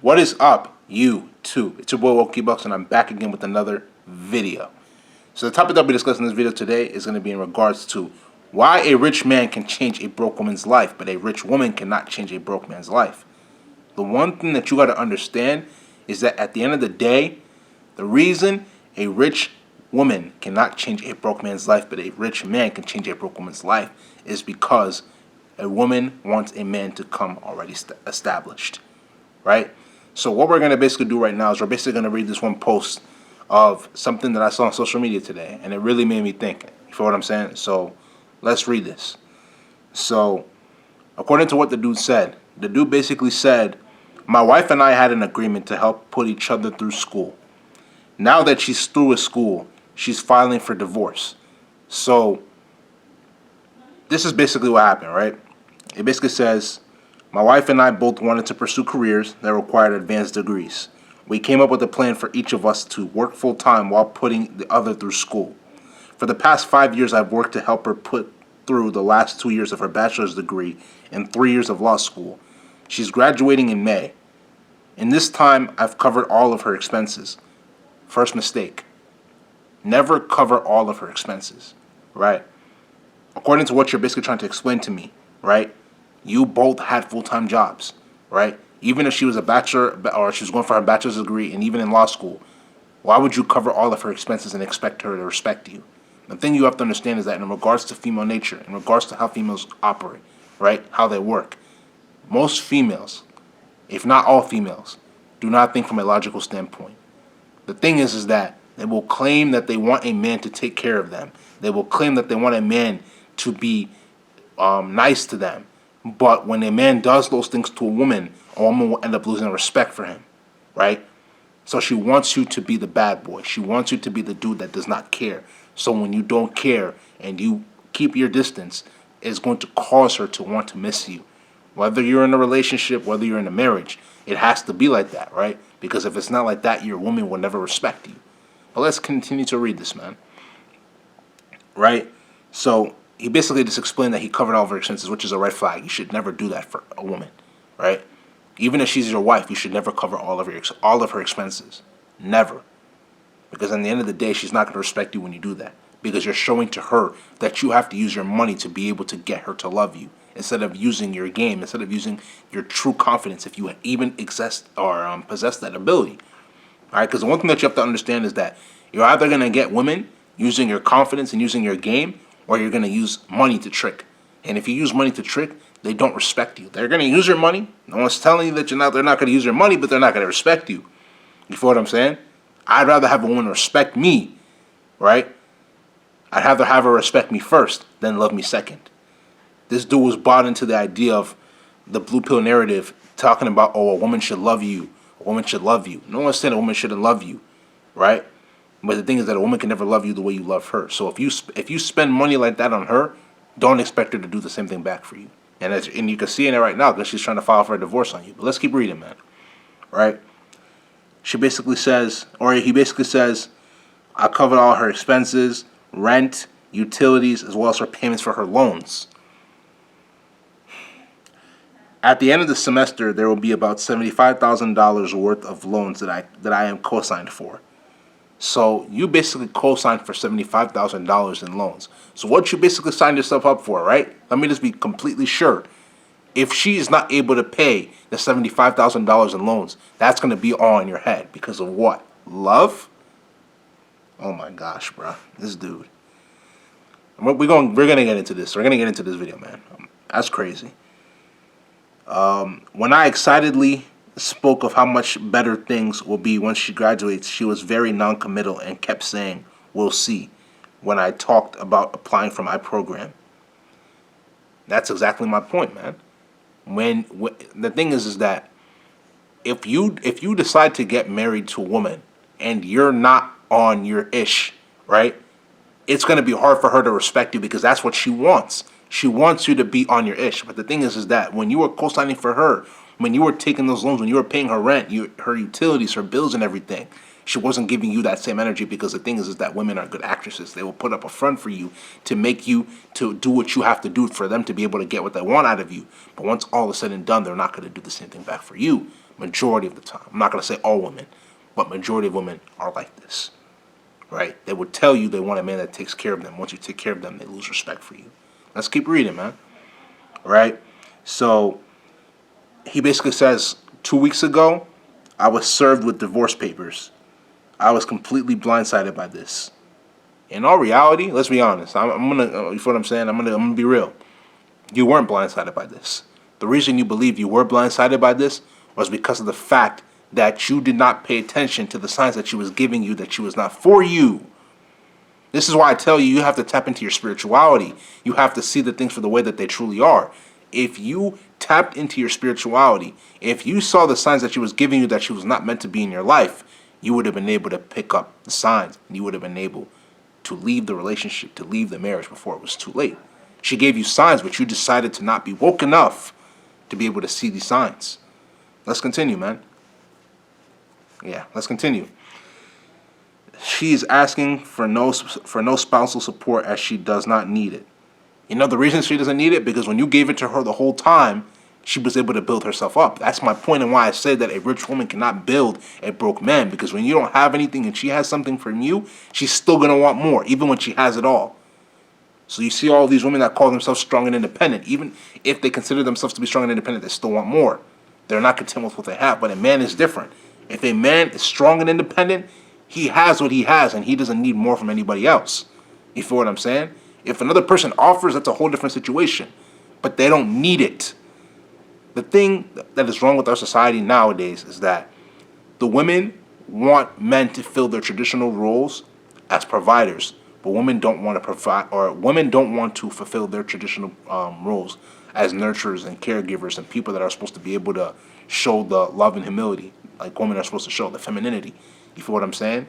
What is up, YouTube? It's your boy Wokey Bucks, and I'm back again with another video. So the topic that we'll be discussing in this video today is going to be in regards to why a rich man can change a broke woman's life, but a rich woman cannot change a broke man's life. The one thing that you got to understand is that at the end of the day, the reason a rich woman cannot change a broke man's life, but a rich man can change a broke woman's life is because a woman wants a man to come already established, right? So what we're going to basically do right now is we're basically going to read this one post of something that I saw on social media today, and it really made me think. You feel what I'm saying? So let's read this. So according to what the dude basically said, my wife and I had an agreement to help put each other through school. Now that she's through with school, she's filing for divorce. So this is basically what happened, right? It basically says, my wife and I both wanted to pursue careers that required advanced degrees. We came up with a plan for each of us to work full-time while putting the other through school. For the past 5 years, I've worked to help her put through the last 2 years of her bachelor's degree and 3 years of law school. She's graduating in May. In this time, I've covered all of her expenses. First mistake. Never cover all of her expenses, right? According to what you're basically trying to explain to me, right? You both had full-time jobs, right? Even if she was a bachelor or she was going for her bachelor's degree and even in law school, why would you cover all of her expenses and expect her to respect you? The thing you have to understand is that in regards to female nature, in regards to how females operate, right, how they work, most females, if not all females, do not think from a logical standpoint. The thing is that they will claim that they want a man to take care of them. They will claim that they want a man to be nice to them. But when a man does those things to a woman will end up losing respect for him, right? So she wants you to be the bad boy. She wants you to be the dude that does not care. So when you don't care and you keep your distance, it's going to cause her to want to miss you. Whether you're in a relationship, whether you're in a marriage, it has to be like that, right? Because if it's not like that, your woman will never respect you. But let's continue to read this, man. Right? So he basically just explained that he covered all of her expenses, which is a red flag. You should never do that for a woman, right? Even if she's your wife, you should never cover all of her expenses. Never. Because at the end of the day, she's not going to respect you when you do that. Because you're showing to her that you have to use your money to be able to get her to love you. Instead of using your game, instead of using your true confidence, if you even possess that ability. All right? Because the one thing that you have to understand is that you're either going to get women using your confidence and using your game, or you're going to use money to trick. And if you use money to trick, they don't respect you. They're going to use your money. No one's telling you that they're not going to use your money, but they're not going to respect you. You feel what I'm saying? I'd rather have a woman respect me, right? I'd rather have her respect me first than love me second. This dude was bought into the idea of the blue pill narrative, talking about, oh, a woman should love you. A woman should love you. No one's saying a woman shouldn't love you, right? But the thing is that a woman can never love you the way you love her. So if you spend money like that on her, don't expect her to do the same thing back for you. And you can see in it right now because she's trying to file for a divorce on you. But let's keep reading, man. Right? He basically says, I covered all her expenses, rent, utilities, as well as her payments for her loans. At the end of the semester, there will be about $75,000 worth of loans that I am co-signed for. So you basically co-signed for $75,000 in loans. So what you basically signed yourself up for, right? Let me just be completely sure. If she is not able to pay the $75,000 in loans, that's going to be all in your head. Because of what? Love? Oh my gosh, bro. This dude. We're going to get into this. We're going to get into this video, man. That's crazy. When I excitedly spoke of how much better things will be once she graduates, she was very non-committal and kept saying, we'll see, when I talked about applying for my program. That's exactly my point, man. When the thing is that if you decide to get married to a woman and you're not on your ish, right? It's going to be hard for her to respect you because that's what she wants. She wants you to be on your ish. But the thing is that when you were co-signing for her, when you were taking those loans, when you were paying her rent, her utilities, her bills and everything, She wasn't giving you that same energy because the thing is that women are good actresses. They will put up a front for you to make you to do what you have to do for them to be able to get what they want out of you. But once all is said and done, they're not going to do the same thing back for you. Majority of the time. I'm not going to say all women, but majority of women are like this. Right? They would tell you they want a man that takes care of them. Once you take care of them, they lose respect for you. Let's keep reading, man. Right? So he basically says, 2 weeks ago, I was served with divorce papers. I was completely blindsided by this. In all reality, let's be honest. I'm gonna, you feel what I'm saying? I'm gonna be real. You weren't blindsided by this. The reason you believe you were blindsided by this was because of the fact that you did not pay attention to the signs that she was giving you, that she was not for you. This is why I tell you, you have to tap into your spirituality. You have to see the things for the way that they truly are. If you tapped into your spirituality, if you saw the signs that she was giving you that she was not meant to be in your life, you would have been able to pick up the signs, and you would have been able to leave the relationship, to leave the marriage before it was too late. She gave you signs, but you decided to not be woke enough to be able to see these signs. Let's continue, man. Yeah, let's continue. She's asking for no spousal support as she does not need it. You know the reason she doesn't need it? Because when you gave it to her the whole time, she was able to build herself up. That's my point and why I said that a rich woman cannot build a broke man. Because when you don't have anything and she has something from you, she's still going to want more, even when she has it all. So you see all these women that call themselves strong and independent. Even if they consider themselves to be strong and independent, they still want more. They're not content with what they have. But a man is different. If a man is strong and independent, he has what he has, and he doesn't need more from anybody else. You feel what I'm saying? If another person offers, that's a whole different situation. But they don't need it. The thing that is wrong with our society nowadays is that the women want men to fill their traditional roles as providers, but women don't want to provide, or women don't want to fulfill their traditional roles as nurturers and caregivers and people that are supposed to be able to show the love and humility like women are supposed to show, the femininity. You feel what I'm saying?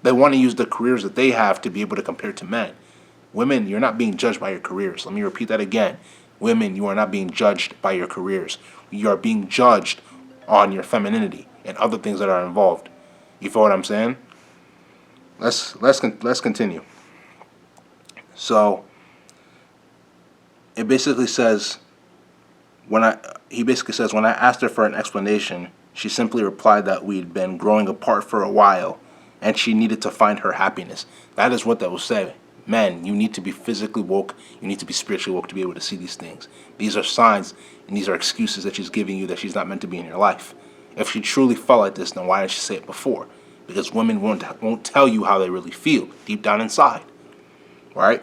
They want to use the careers that they have to be able to compare to men. Women, you're not being judged by your careers. Let me repeat that again. Women, you are not being judged by your careers. You are being judged on your femininity and other things that are involved. You feel what I'm saying? Let's continue. So it basically says when I asked her for an explanation, she simply replied that we'd been growing apart for a while and she needed to find her happiness. That is what that will say. Men, you need to be physically woke. You need to be spiritually woke to be able to see these things. These are signs and these are excuses that she's giving you that she's not meant to be in your life. If she truly felt like this, then why didn't she say it before? Because women won't tell you how they really feel deep down inside. Right?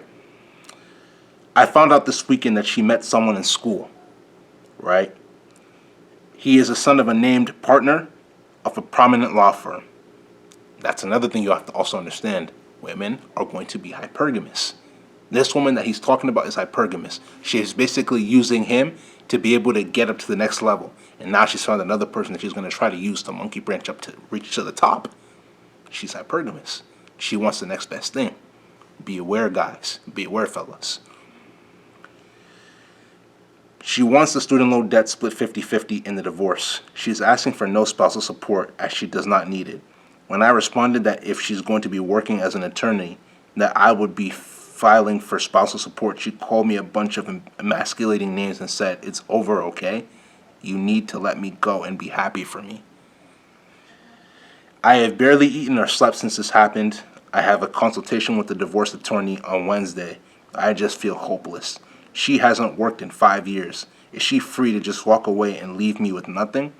I found out this weekend that she met someone in school. Right? He is the son of a named partner of a prominent law firm. That's another thing you have to also understand. Women are going to be hypergamous. This woman that he's talking about is hypergamous. She is basically using him to be able to get up to the next level. And now she's found another person that she's going to try to use to monkey branch up to reach to the top. She's hypergamous. She wants the next best thing. Be aware, guys. Be aware, fellas. She wants the student loan debt split 50-50 in the divorce. She's asking for no spousal support as she does not need it. When I responded that if she's going to be working as an attorney, that I would be filing for spousal support, she called me a bunch of emasculating names and said, "It's over, okay? You need to let me go and be happy for me." I have barely eaten or slept since this happened. I have a consultation with the divorce attorney on Wednesday. I just feel hopeless. She hasn't worked in 5 years. Is she free to just walk away and leave me with nothing?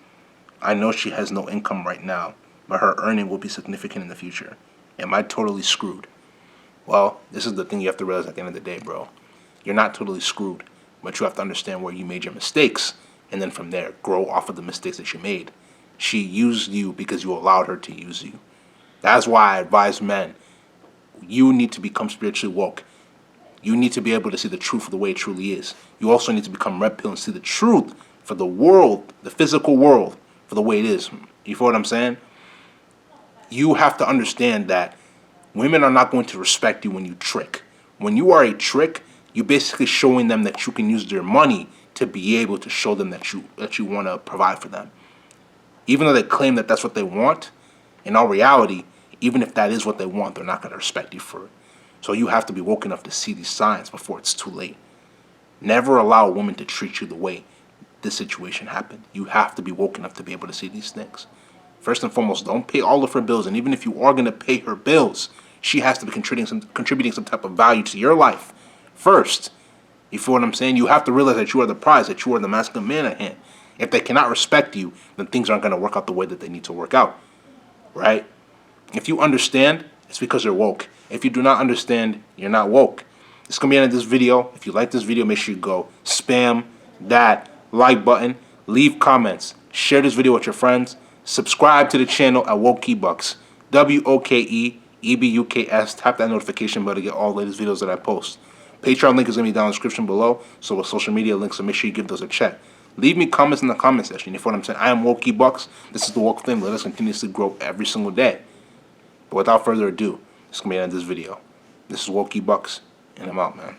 I know she has no income right now, but her earning will be significant in the future. Am I totally screwed? Well, this is the thing you have to realize at the end of the day, bro. You're not totally screwed, but you have to understand where you made your mistakes, and then from there, grow off of the mistakes that you made. She used you because you allowed her to use you. That's why I advise men, you need to become spiritually woke. You need to be able to see the truth for the way it truly is. You also need to become red pill and see the truth for the world, the physical world, for the way it is. You feel what I'm saying? You have to understand that women are not going to respect you when you trick. When you are a trick, you're basically showing them that you can use their money to be able to show them that you want to provide for them. Even though they claim that that's what they want, in all reality, Even if that is what they want, they're not going to respect you for it. So you have to be woke enough to see these signs before it's too late. Never allow a woman to treat you the way this situation happened. You have to be woke enough to be able to see these things. First and foremost, don't pay all of her bills. And even if you are going to pay her bills, she has to be contributing some type of value to your life first. You feel what I'm saying? You have to realize that you are the prize, that you are the masculine man at hand. If they cannot respect you, then things aren't going to work out the way that they need to work out. Right? If you understand, it's because you're woke. If you do not understand, you're not woke. This is going to be the end of this video. If you like this video, make sure you go spam that like button, leave comments, share this video with your friends, subscribe to the channel at Wokebucks, WOKEEBUKS. Tap that notification bell to get all the latest videos that I post. Patreon link is going to be down in the description below, so with social media links, so make sure you give those a check. Leave me comments in the comment section. You know what I'm saying? I am Wokebucks. This is the Woke Thing. Let us continuously grow every single day. But without further ado, this is going to be the end of this video. This is Wokebucks, and I'm out, man.